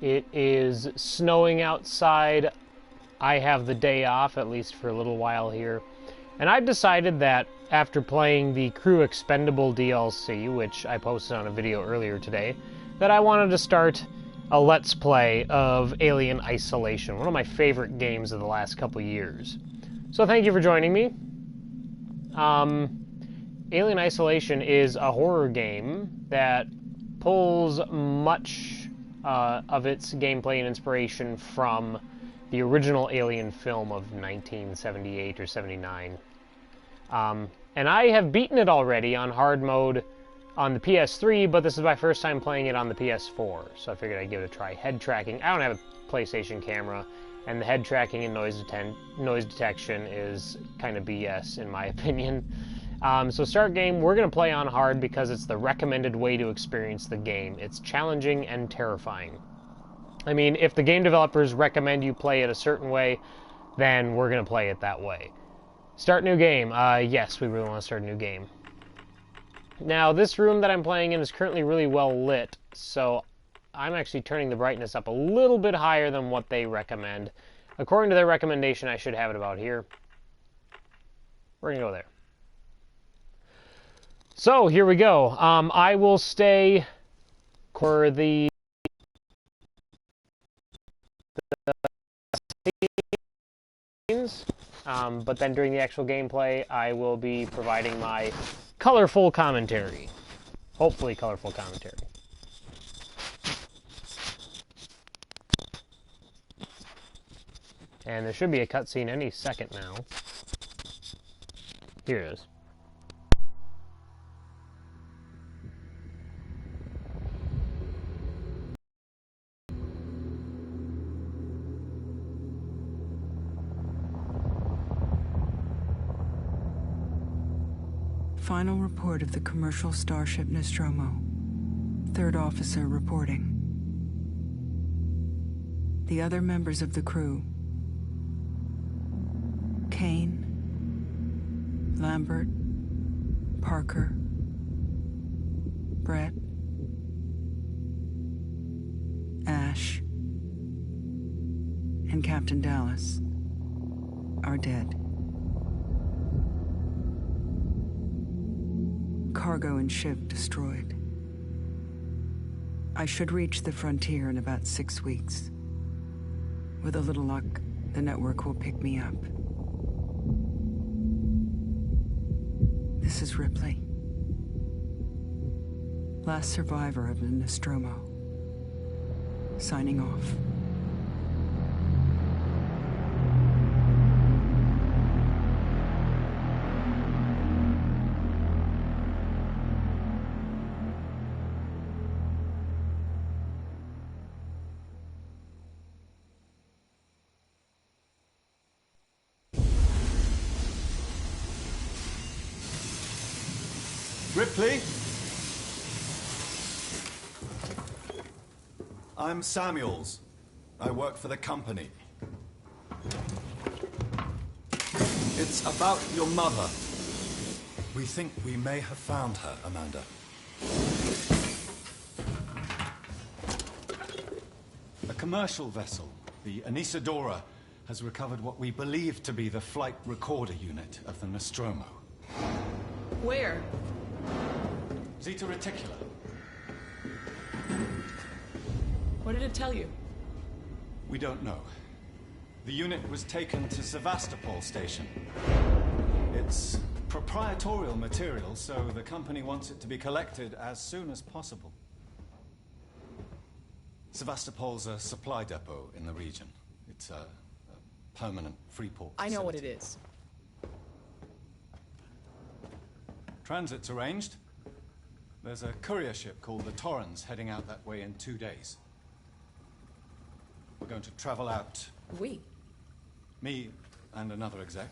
It is snowing outside. I have the day off, at least for a little while here. And I've decided that after playing the Crew Expendable DLC, which I posted on a video earlier today, that I wanted to start a Let's Play of Alien Isolation, one of my favorite games of the last couple years. So thank you for joining me. Alien Isolation is a horror game that pulls much of its gameplay and inspiration from the original Alien film of 1978 or 79. And I have beaten it already on hard mode on the PS3, but this is my first time playing it on the PS4, so I figured I'd give it a try. Head tracking, I don't have a PlayStation camera, and the head tracking and noise detection is kind of BS in my opinion. So start game, we're going to play on hard because it's the recommended way to experience the game. It's challenging and terrifying. I mean, if the game developers recommend you play it a certain way, then we're going to play it that way. Start new game. Yes, we really want to start a new game. Now, this room that I'm playing in is currently really well lit, so I'm actually turning the brightness up a little bit higher than what they recommend. According to their recommendation, I should have it about here. We're going to go there. So, here we go. I will stay for the scenes, but then during the actual gameplay, I will be providing my colorful commentary. Hopefully colorful commentary. And there should be a cutscene any second now. Here it is. Final report of the commercial starship Nostromo. Third officer reporting. The other members of the crew: Kane, Lambert, Parker, Brett, Ash, and Captain Dallas are dead. Cargo and ship destroyed. I should reach the frontier in about 6 weeks. With a little luck, the network will pick me up. This is Ripley. Last survivor of the Nostromo. Signing off. Ripley? I'm Samuels. I work for the company. It's about your mother. We think we may have found her, Amanda. A commercial vessel, the Anesidora, has recovered what we believe to be the flight recorder unit of the Nostromo. Where? Zeta Reticula. What did it tell you? We don't know. The unit was taken to Sevastopol station. It's proprietorial material, so the company wants it to be collected as soon as possible. Sevastopol's a supply depot in the region. It's a permanent free port facility. I know what it is. Transit's arranged. There's a courier ship called the Torrens heading out that way in 2 days. We're going to travel out. We? Me and another exec.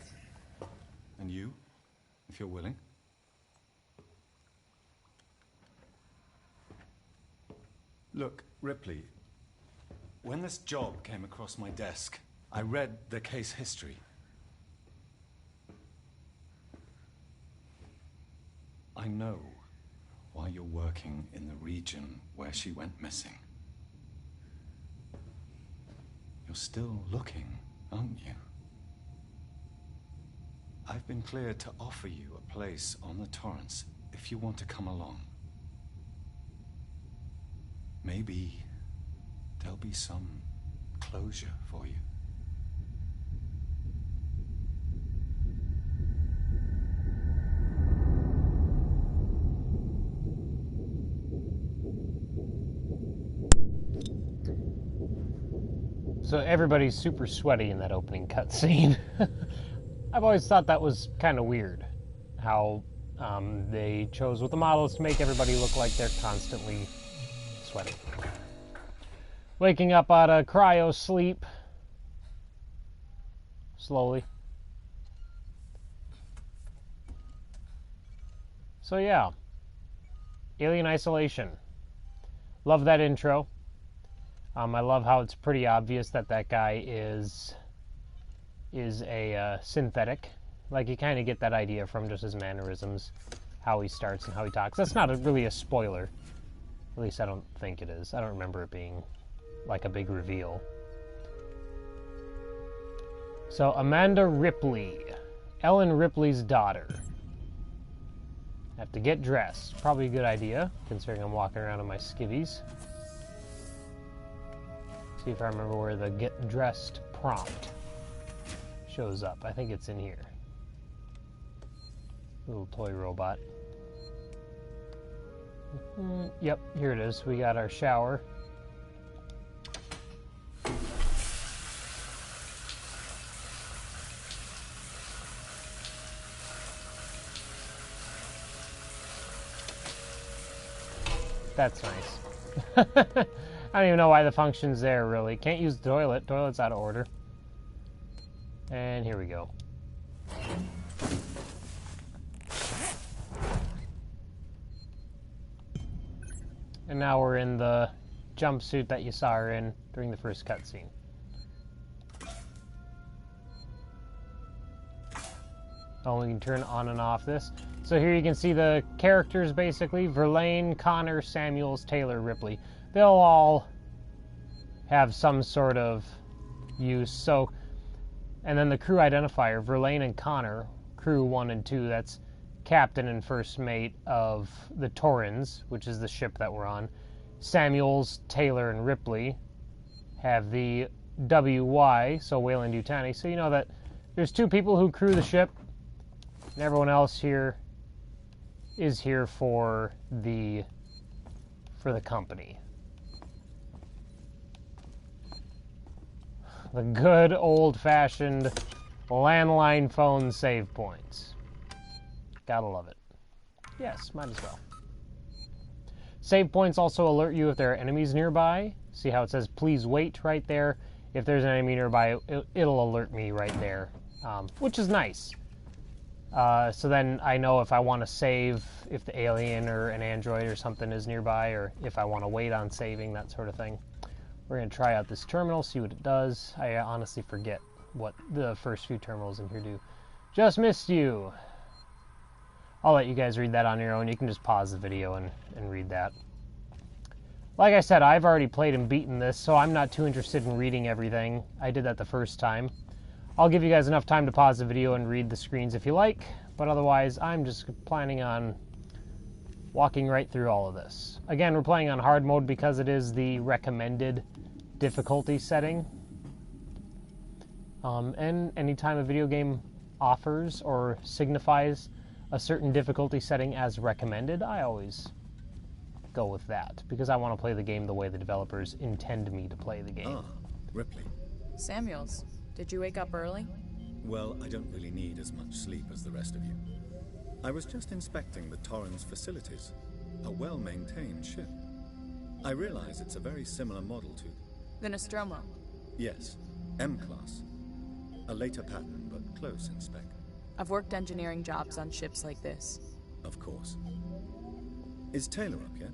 And you, if you're willing. Look, Ripley, when this job came across my desk, I read the case history. I know why you're working in the region where she went missing. You're still looking, aren't you? I've been cleared to offer you a place on the Torrens if you want to come along. Maybe there'll be some closure for you. So everybody's super sweaty in that opening cutscene. I've always thought that was kind of weird, how they chose with the models to make everybody look like they're constantly sweating. Waking up out of cryo sleep, slowly. So yeah, Alien Isolation. Love that intro. I love how it's pretty obvious that that guy is a synthetic. Like, you kind of get that idea from just his mannerisms, how he starts and how he talks. That's not really a spoiler. At least I don't think it is. I don't remember it being like a big reveal. So, Amanda Ripley. Ellen Ripley's daughter. Have to get dressed. Probably a good idea, considering I'm walking around in my skivvies. See if I remember where the get dressed prompt shows up. I think it's in here. Little toy robot. Yep, here it is. We got our shower. That's nice. I don't even know why the function's there, really. Can't use the toilet. Toilet's out of order. And here we go. And now we're in the jumpsuit that you saw her in during the first cutscene. Oh, we can turn on and off this. So here you can see the characters, basically. Verlaine, Connor, Samuels, Taylor, Ripley. They'll all have some sort of use. So, and then the crew identifier, Verlaine and Connor, crew 1 and 2, that's captain and first mate of the Torrens, which is the ship that we're on. Samuels, Taylor, and Ripley have the WY, so Weyland-Yutani. So you know that there's 2 people who crew the ship, and everyone else here is here for the company. The good old-fashioned landline phone save points. Gotta love it. Yes, might as well. Save points also alert you if there are enemies nearby. See how it says please wait right there? If there's an enemy nearby, it'll alert me right there, which is nice. So then I know if I want to save, if the alien or an android or something is nearby, or if I want to wait on saving, that sort of thing. We're going to try out this terminal, see what it does. I honestly forget what the first few terminals in here do. Just missed you. I'll let you guys read that on your own. You can just pause the video and read that. Like I said, I've already played and beaten this, so I'm not too interested in reading everything. I did that the first time. I'll give you guys enough time to pause the video and read the screens if you like, but otherwise I'm just planning on walking right through all of this. Again, we're playing on hard mode because it is the recommended difficulty setting. And anytime a video game offers or signifies a certain difficulty setting as recommended, I always go with that, because I want to play the game the way the developers intend me to play the game. Ah, Ripley. Samuels, did you wake up early? Well, I don't really need as much sleep as the rest of you. I was just inspecting the Torrens facilities. A well-maintained ship. I realize it's a very similar model to... The Nostromo. Yes, M-Class. A later pattern, but close in spec. I've worked engineering jobs on ships like this. Of course. Is Taylor up yet?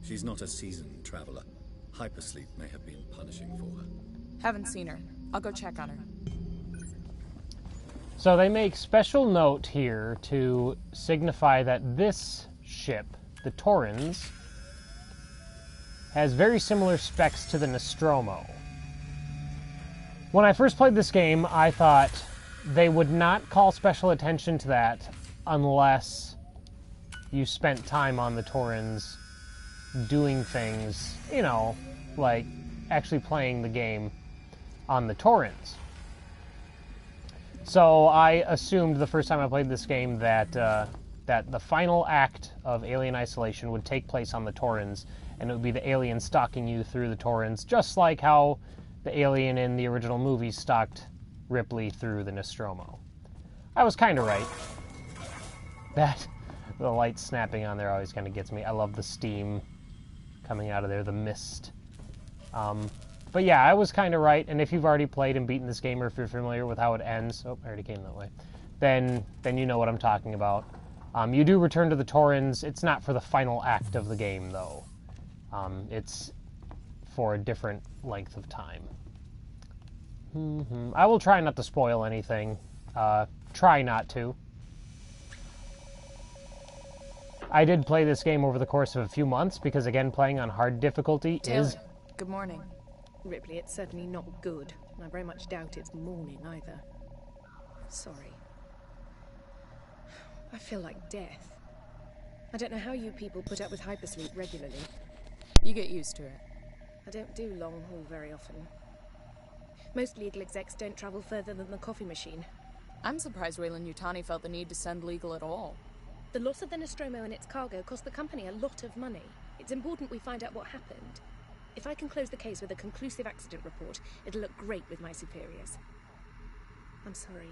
She's not a seasoned traveler. Hypersleep may have been punishing for her. Haven't seen her. I'll go check on her. So they make special note here to signify that this ship, the Torrens, has very similar specs to the Nostromo. When I first played this game, I thought they would not call special attention to that unless you spent time on the Torrens doing things, you know, like actually playing the game on the Torrens. So I assumed the first time I played this game that that the final act of Alien Isolation would take place on the Torrens, and it would be the alien stalking you through the Torrens, just like how the alien in the original movie stalked Ripley through the Nostromo. I was kind of right. That, the light snapping on there always kind of gets me. I love the steam coming out of there, the mist. But yeah, I was kind of right, and if you've already played and beaten this game, or if you're familiar with how it ends, oh, I already came that way, then you know what I'm talking about. You do return to the Torrens. It's not for the final act of the game, though. It's for a different length of time. I will try not to spoil anything. Try not to. I did play this game over the course of a few months, because again, playing on hard difficulty is... Good morning. Ripley, it's certainly not good, and I very much doubt it's morning either. Sorry. I feel like death. I don't know how you people put up with hypersleep regularly. You get used to it. I don't do long haul very often. Most legal execs don't travel further than the coffee machine. I'm surprised Weyland-Yutani felt the need to send legal at all. The loss of the Nostromo and its cargo cost the company a lot of money. It's important we find out what happened. If I can close the case with a conclusive accident report, it'll look great with my superiors. I'm sorry.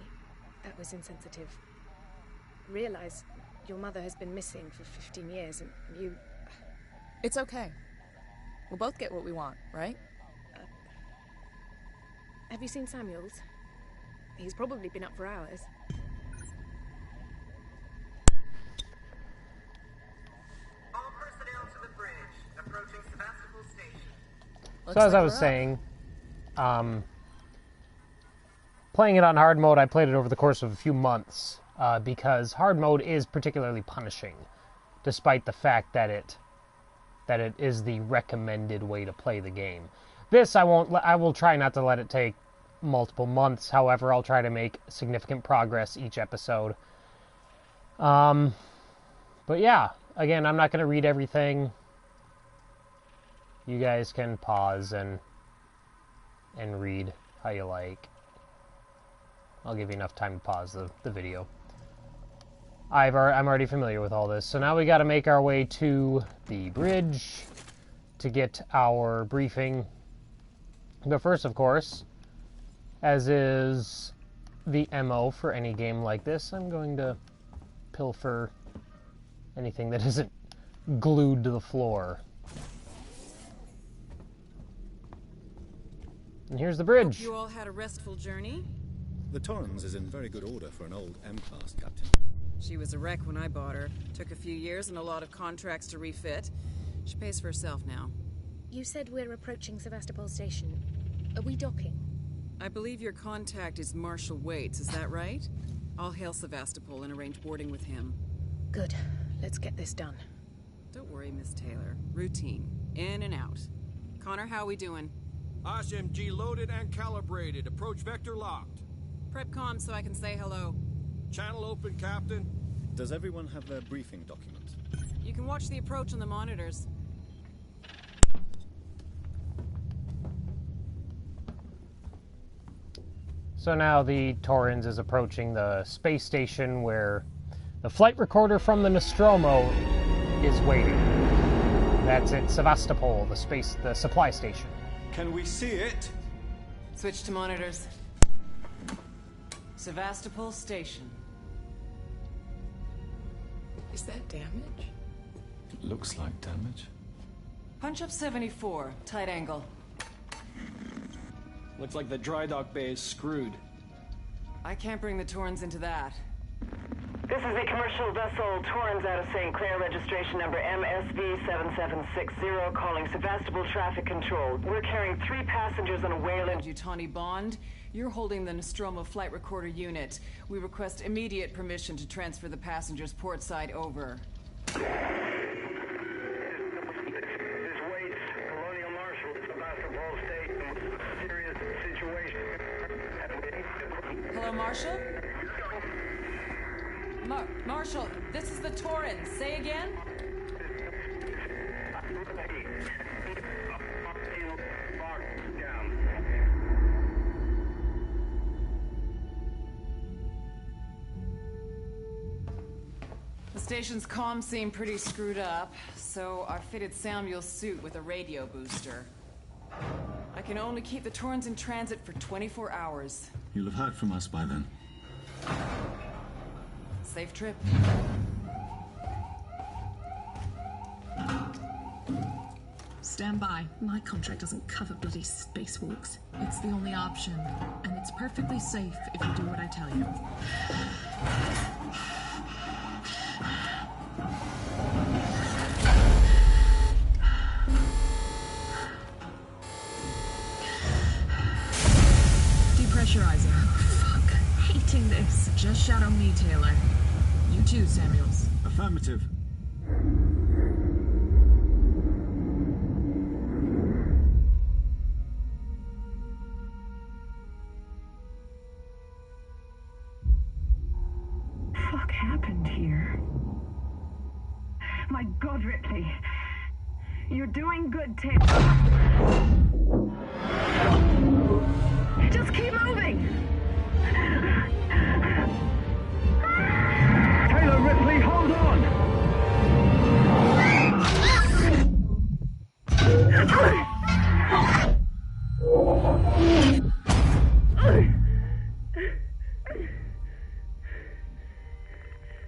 That was insensitive. Realize your mother has been missing for 15 years, and you... It's okay. We'll both get what we want, right? Have you seen Samuels? He's probably been up for hours. All personnel to the bridge, approaching Sevastopol Station. So as I was saying, playing it on hard mode, I played it over the course of a few months, because hard mode is particularly punishing, despite the fact that it is the recommended way to play the game. This, I will try not to let it take multiple months. However, I'll try to make significant progress each episode. But yeah, again, I'm not going to read everything. You guys can pause and read how you like. I'll give you enough time to pause the video. I'm already familiar with all this, so now we got to make our way to the bridge to get our briefing. But first, of course, as is the MO for any game like this, I'm going to pilfer anything that isn't glued to the floor. And here's the bridge. Hope you all had a restful journey. The Torrens is in very good order for an old M-class, Captain. She was a wreck when I bought her. Took a few years and a lot of contracts to refit. She pays for herself now. You said we're approaching Sevastopol Station. Are we docking? I believe your contact is Marshal Waits, is that right? I'll hail Sevastopol and arrange boarding with him. Good. Let's get this done. Don't worry, Miss Taylor. Routine. In and out. Connor, how we doing? SMG loaded and calibrated. Approach vector locked. Prep comm so I can say hello. Channel open, Captain. Does everyone have their briefing document? You can watch the approach on the monitors. So now the Torrens is approaching the space station where the flight recorder from the Nostromo is waiting. That's at Sevastopol, the supply station. Can we see it? Switch to monitors. Sevastopol Station. Is that damage? It looks like damage. Punch up 74, tight angle. Looks like the dry dock bay is screwed. I can't bring the Torrens into that. This is the commercial vessel Torrens out of St. Clair, registration number MSV7760, calling Sevastopol Traffic Control. We're carrying 3 passengers on a Weyland-Yutani Bond. You're holding the Nostromo flight recorder unit. We request immediate permission to transfer the passengers port side over. This is Waits, Colonial Marshal, Sevastopol Station. Serious situation. Hello, Marshall? Marshall, this is the Torrens. Say again? The station's comms seem pretty screwed up, so I fitted Samuel's suit with a radio booster. I can only keep the Torrens in transit for 24 hours. You'll have heard from us by then. Safe trip. Stand by. My contract doesn't cover bloody spacewalks. It's the only option, and it's perfectly safe if you do what I tell you. Depressurizer. Oh, fuck. Hating this. Just shadow me, Taylor. You too, Samuels. Affirmative. Fuck happened here? My God, Ripley. You're doing good, Taylor. Just keep moving. Taylor, Ripley, hold on.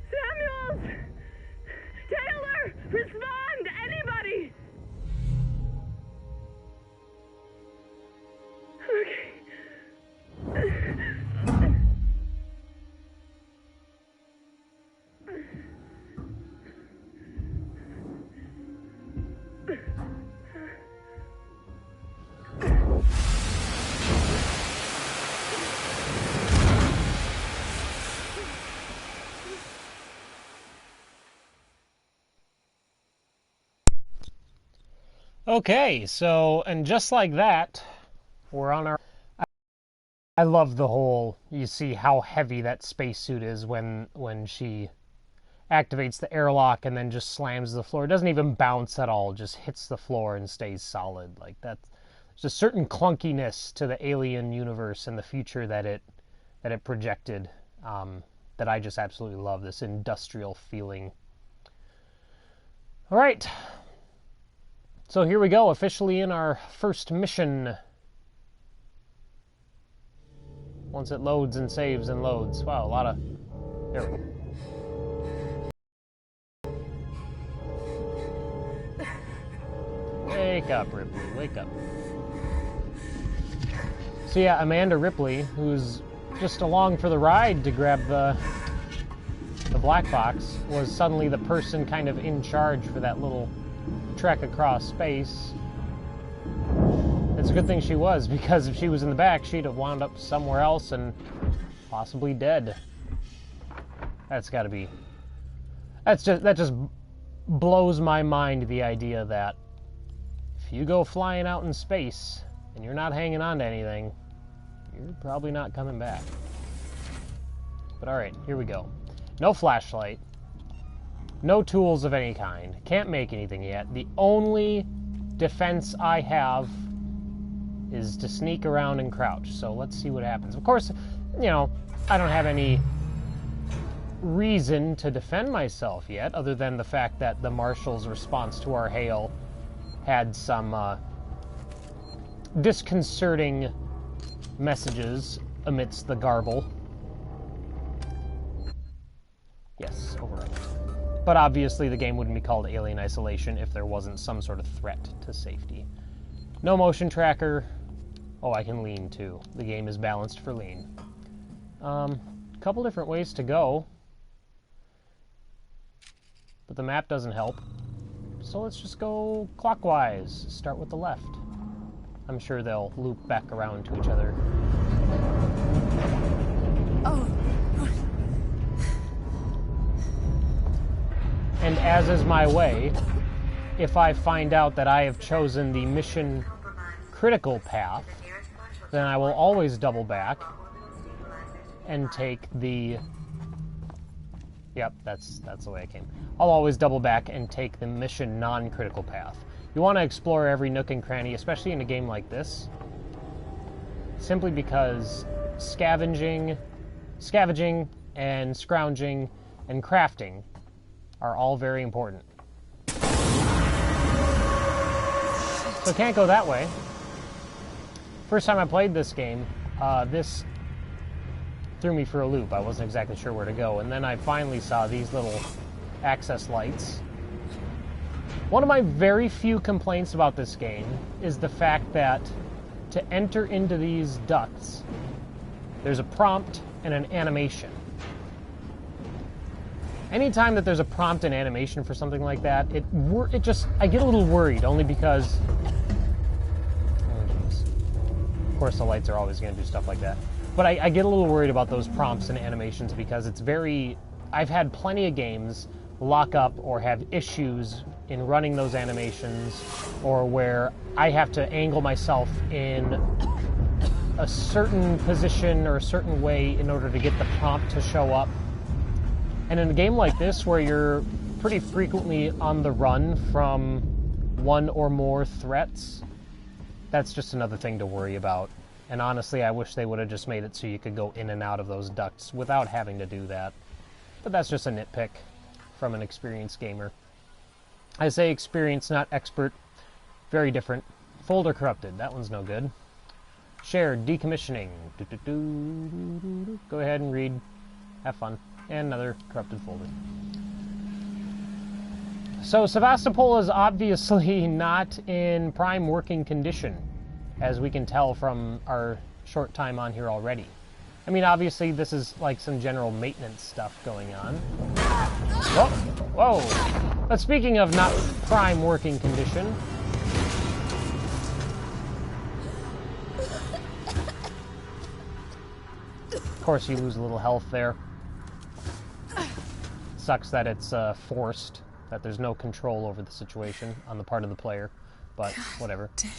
Samuels! Taylor! Respond! Anybody! Okay, so, and just like that, we're on our... I love the whole, you see how heavy that spacesuit is when she activates the airlock and then just slams the floor. It doesn't even bounce at all, just hits the floor and stays solid. Like that, there's a certain clunkiness to the Alien universe and the future that it projected that I just absolutely love, this industrial feeling. All right. So here we go, officially in our first mission. Once it loads and saves and loads. Wow, a lot of... There we go. Wake up, Ripley, wake up. So yeah, Amanda Ripley, who's just along for the ride to grab the black box, was suddenly the person kind of in charge for that little trek across space. It's a good thing she was, because if she was in the back, she'd have wound up somewhere else and possibly dead. That's got to be... that just blows my mind, the idea that if you go flying out in space and you're not hanging on to anything, you're probably not coming back. But alright, here we go. No flashlight. No tools of any kind. Can't make anything yet. The only defense I have is to sneak around and crouch. So let's see what happens. Of course, you know, I don't have any reason to defend myself yet, other than the fact that the Marshal's response to our hail had some disconcerting messages amidst the garble. Yes, overwrite. But obviously the game wouldn't be called Alien Isolation if there wasn't some sort of threat to safety. No motion tracker. Oh, I can lean too. The game is balanced for lean. Couple different ways to go. But the map doesn't help. So let's just go clockwise. Start with the left. I'm sure they'll loop back around to each other. Oh. And as is my way, if I find out that I have chosen the mission critical path, then I will always double back and take the... Yep, that's the way I came. I'll always double back and take the mission non-critical path. You want to explore every nook and cranny, especially in a game like this, simply because scavenging and scrounging and crafting are all very important. So I can't go that way. First time I played this game, this threw me for a loop. I wasn't exactly sure where to go, and then I finally saw these little access lights. One of my very few complaints about this game is the fact that to enter into these ducts, there's a prompt and an animation. Anytime that there's a prompt and animation for something like that, I get a little worried, only because... Of course, the lights are always going to do stuff like that. But I get a little worried about those prompts and animations because it's very... I've had plenty of games lock up or have issues in running those animations, or where I have to angle myself in a certain position or a certain way in order to get the prompt to show up. And in a game like this, where you're pretty frequently on the run from one or more threats, that's just another thing to worry about. And honestly, I wish they would have just made it so you could go in and out of those ducts without having to do that. But that's just a nitpick from an experienced gamer. I say experienced, not expert. Very different. Folder corrupted. That one's no good. Shared. Decommissioning. Go ahead and read. Have fun. And another corrupted folder. So Sevastopol is obviously not in prime working condition, as we can tell from our short time on here already. I mean, obviously this is like some general maintenance stuff going on. Whoa! Whoa! But speaking of not prime working condition... Of course you lose a little health there. Sucks that it's forced, that there's no control over the situation on the part of the player, but God whatever. Damn.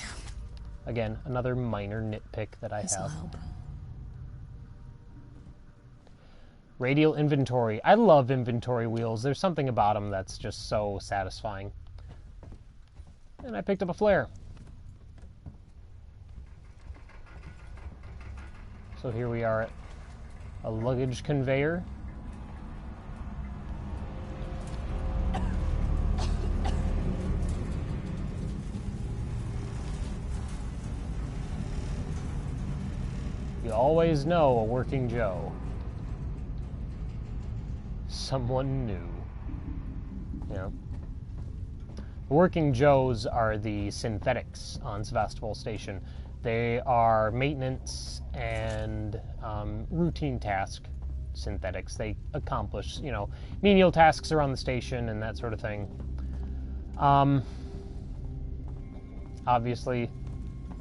Again, another minor nitpick that I have. Help. Radial inventory. I love inventory wheels. There's something about them that's just so satisfying. And I picked up a flare. So here we are at a luggage conveyor. You always know a working Joe. Someone new. Yeah. The working Joes are the synthetics on Sevastopol Station. They are maintenance and routine task synthetics. They accomplish, menial tasks around the station and that sort of thing. Obviously,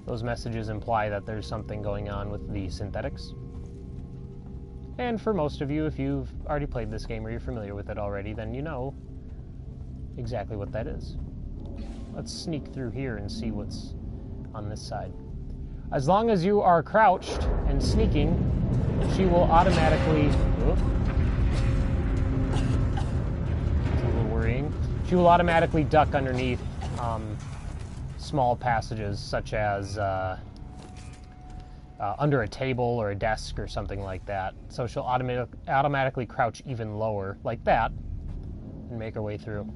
those messages imply that there's something going on with the synthetics. And for most of you, if you've already played this game or you're familiar with it already, then you know exactly what that is. Let's sneak through here and see what's on this side. As long as you are crouched and sneaking, she will automatically... Whoop, it's a little worrying. She will automatically duck underneath small passages, such as under a table or a desk or something like that. So she'll automatically crouch even lower, like that, and make her way through.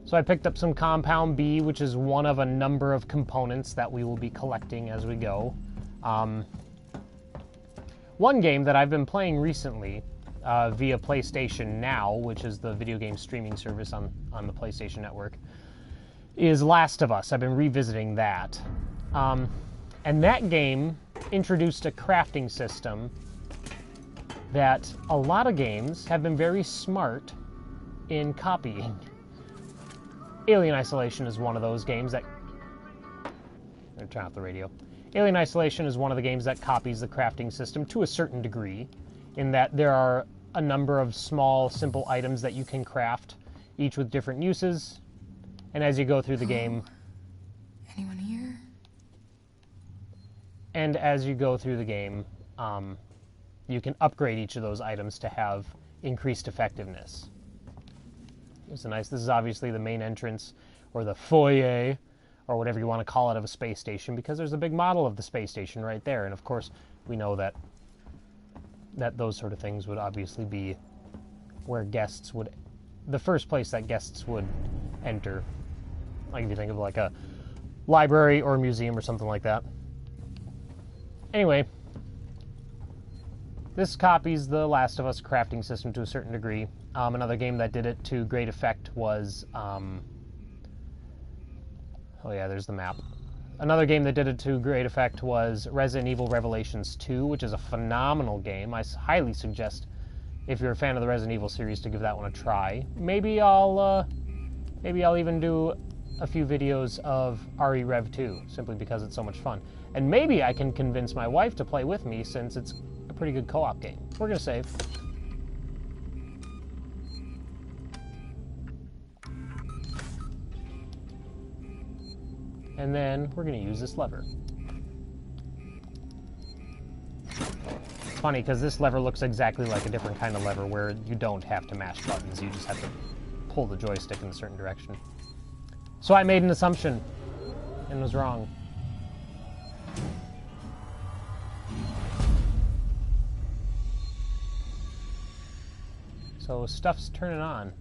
So I picked up some Compound B, which is one of a number of components that we will be collecting as we go. One game that I've been playing recently via PlayStation Now, which is the video game streaming service on the PlayStation Network, is Last of Us. I've been revisiting that. And that game introduced a crafting system that a lot of games have been very smart in copying. Alien Isolation is one of those games that... I'm going to turn off the radio. Alien Isolation is one of the games that copies the crafting system to a certain degree, in that there are a number of small, simple items that you can craft, each with different uses. And as you go through the game... Anyone here? And as you go through the game, you can upgrade each of those items to have increased effectiveness. This is obviously the main entrance, or the foyer, or whatever you want to call it, of a space station, because there's a big model of the space station right there, and of course we know that those sort of things would obviously be where guests would, the first place that guests would enter. Like if you think of like a library or a museum or something like that. Anyway, this copies the Last of Us crafting system to a certain degree. Another game that did it to great effect was, oh yeah, there's the map. Another game that did it to great effect was Resident Evil Revelations 2, which is a phenomenal game. I highly suggest, if you're a fan of the Resident Evil series, to give that one a try. Maybe I'll even do a few videos of RE Rev 2, simply because it's so much fun. And maybe I can convince my wife to play with me, since it's a pretty good co-op game. We're gonna save. And then we're going to use this lever. It's funny because this lever looks exactly like a different kind of lever where you don't have to mash buttons, you just have to pull the joystick in a certain direction. So I made an assumption and was wrong. So stuff's turning on.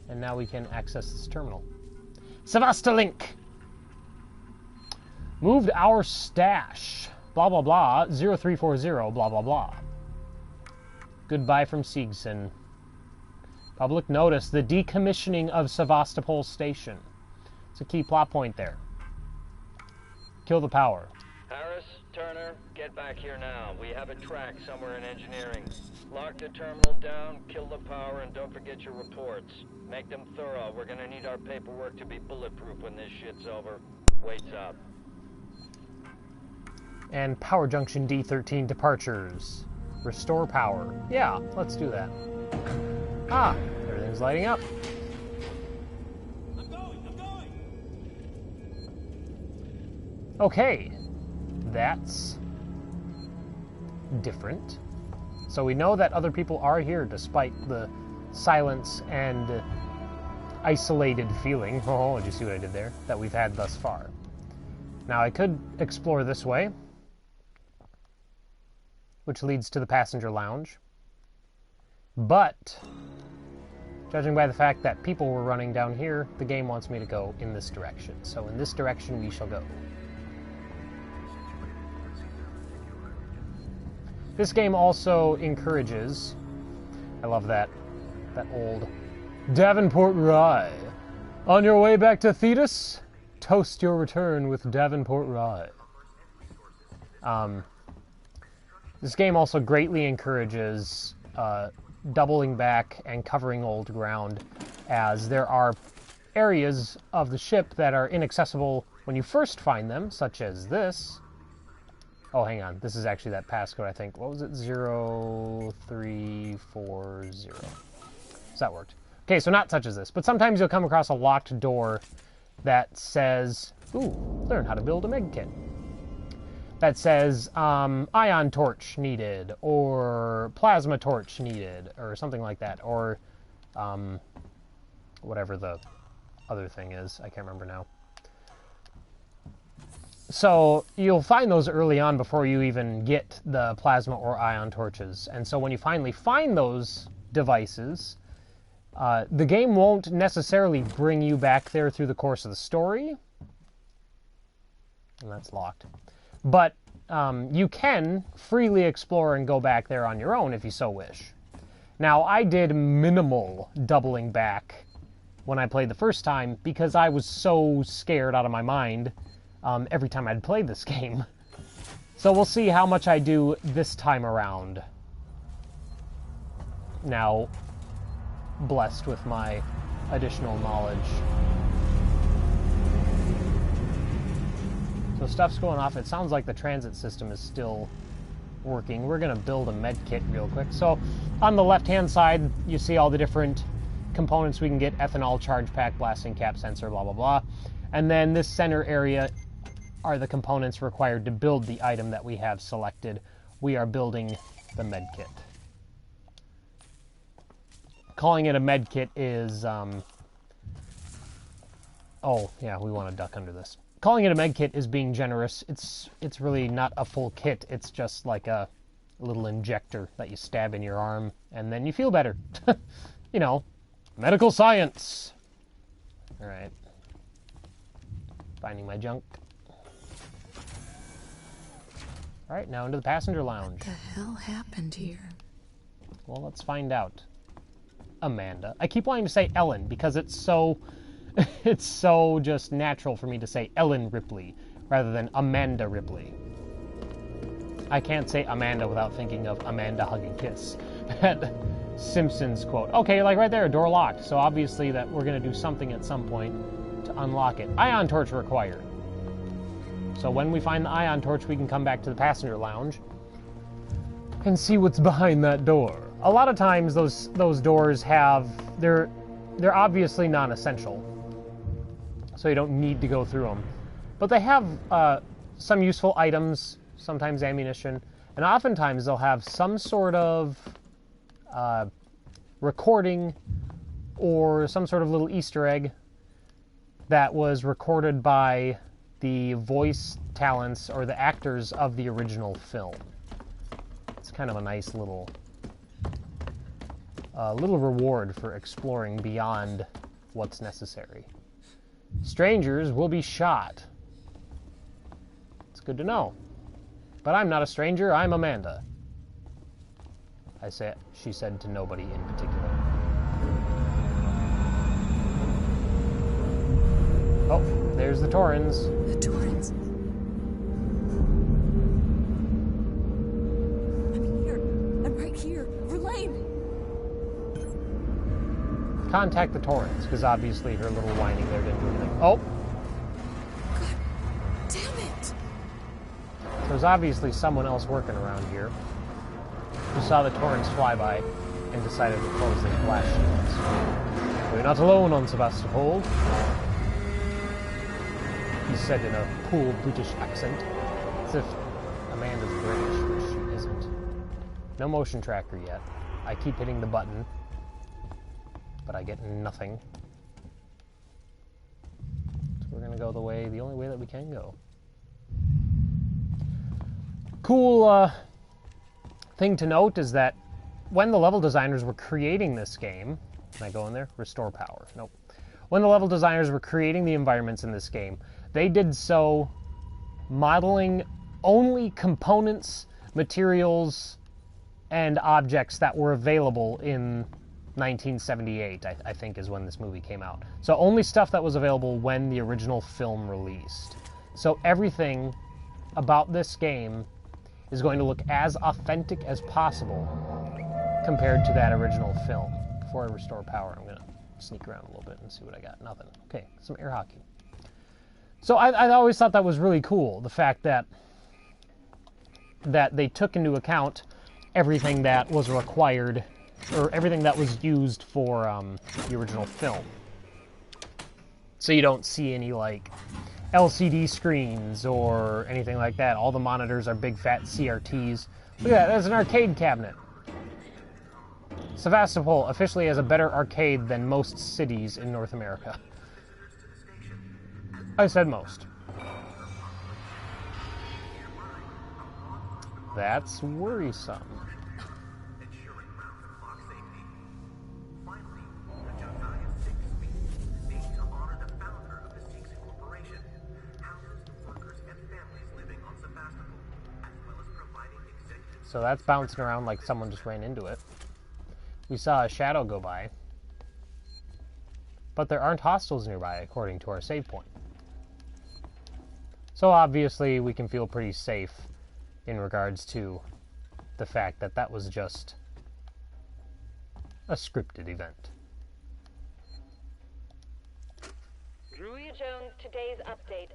And now we can access this terminal. Sevastolink! Moved our stash. Blah, blah, blah. 0340, blah, blah, blah. Goodbye from Siegson. Public notice. The decommissioning of Sevastopol Station. It's a key plot point there. Kill the power. Harris, Turner, get back here now. We have a track somewhere in engineering. Lock the terminal down, kill the power, and don't forget your reports. Make them thorough. We're gonna need our paperwork to be bulletproof when this shit's over. Waits up. And Power Junction D13 departures. Restore power. Yeah, let's do that. Ah, everything's lighting up. I'm going! Okay. That's different. So we know that other people are here despite the silence and isolated feeling, oh, did you see what I did there, that we've had thus far. Now I could explore this way, which leads to the passenger lounge, but judging by the fact that people were running down here, the game wants me to go in this direction. So in this direction we shall go. This game also encourages, I love that old Davenport Rye. On your way back to Thetis, toast your return with Davenport Rye. This game also greatly encourages doubling back and covering old ground, as there are areas of the ship that are inaccessible when you first find them, such as this. Oh, hang on. This is actually that passcode, I think. What was it? 0340. So that worked. Okay, so not such as this. But sometimes you'll come across a locked door that says, ooh, learn how to build a med kit. That says, ion torch needed, or plasma torch needed, or something like that. Or, whatever the other thing is. I can't remember now. So you'll find those early on before you even get the plasma or ion torches. And so when you finally find those devices, the game won't necessarily bring you back there through the course of the story. And that's locked. But you can freely explore and go back there on your own if you so wish. Now, I did minimal doubling back when I played the first time because I was so scared out of my mind every time I'd played this game. So we'll see how much I do this time around. Now, blessed with my additional knowledge. So stuff's going off. It sounds like the transit system is still working. We're going to build a med kit real quick. So on the left-hand side, you see all the different components we can get. Ethanol, charge pack, blasting cap, sensor, blah, blah, blah. And then this center area are the components required to build the item that we have selected. We are building the medkit. Calling it a medkit is, oh, yeah, we want to duck under this. Calling it a medkit is being generous. It's really not a full kit. It's just like a little injector that you stab in your arm, and then you feel better. You know, medical science. All right. Finding my junk. All right, now into the passenger lounge. What the hell happened here? Well, let's find out. Amanda. I keep wanting to say Ellen because it's so it's so just natural for me to say Ellen Ripley rather than Amanda Ripley. I can't say Amanda without thinking of Amanda Hug and Kiss. That Simpsons quote. Okay, like right there, door locked. So obviously that we're going to do something at some point to unlock it. Ion torch required. So when we find the ion torch, we can come back to the passenger lounge and see what's behind that door. A lot of times those doors have, they're obviously non-essential, so you don't need to go through them. But they have some useful items, sometimes ammunition, and oftentimes they'll have some sort of recording or some sort of little Easter egg that was recorded by the voice talents or the actors of the original film. It's kind of a nice little reward for exploring beyond what's necessary. Strangers will be shot. It's good to know. But I'm not a stranger, I'm Amanda. She said to nobody in particular. Oh, there's the Torrens. The Torrens. I'm here. I'm right here. Verlaine! Contact the Torrens, because obviously her little whining there didn't do anything. Oh! God damn it! There's obviously someone else working around here who saw the Torrens fly by and decided to close their flash shields. We're not alone on Sevastopol, he said in a cool British accent, as if Amanda's British, which she isn't. No motion tracker yet. I keep hitting the button, but I get nothing. So we're gonna go the only way that we can go. Cool thing to note is that when the level designers were creating this game, can I go in there? Restore power. Nope. When the level designers were creating the environments in this game, they did so modeling only components, materials, and objects that were available in 1978, I think is when this movie came out. So only stuff that was available when the original film released. So everything about this game is going to look as authentic as possible compared to that original film. Before I restore power, I'm going to sneak around a little bit and see what I got. Nothing. Okay, some air hockey. So I always thought that was really cool, the fact that they took into account everything that was required, or everything that was used for the original film. So you don't see any, like, LCD screens or anything like that. All the monitors are big fat CRTs. Look at that, that's an arcade cabinet. Sevastopol officially has a better arcade than most cities in North America. I said most. That's worrisome. So that's bouncing around like someone just ran into it. We saw a shadow go by. But there aren't hostiles nearby, according to our save point. So obviously we can feel pretty safe in regards to the fact that that was just a scripted event. Druia Jones, today's update.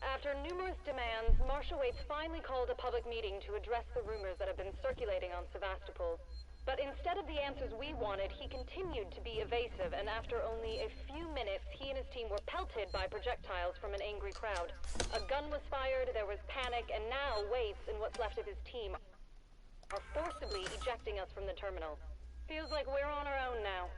After numerous demands, Marshal Waits finally called a public meeting to address the rumors that have been circulating on Sevastopol. But instead of the answers we wanted, he continued to be evasive, and after only a few minutes, he and his team were pelted by projectiles from an angry crowd. A gun was fired, there was panic, and now Waits and what's left of his team are forcibly ejecting us from the terminal. Feels like we're on our own now.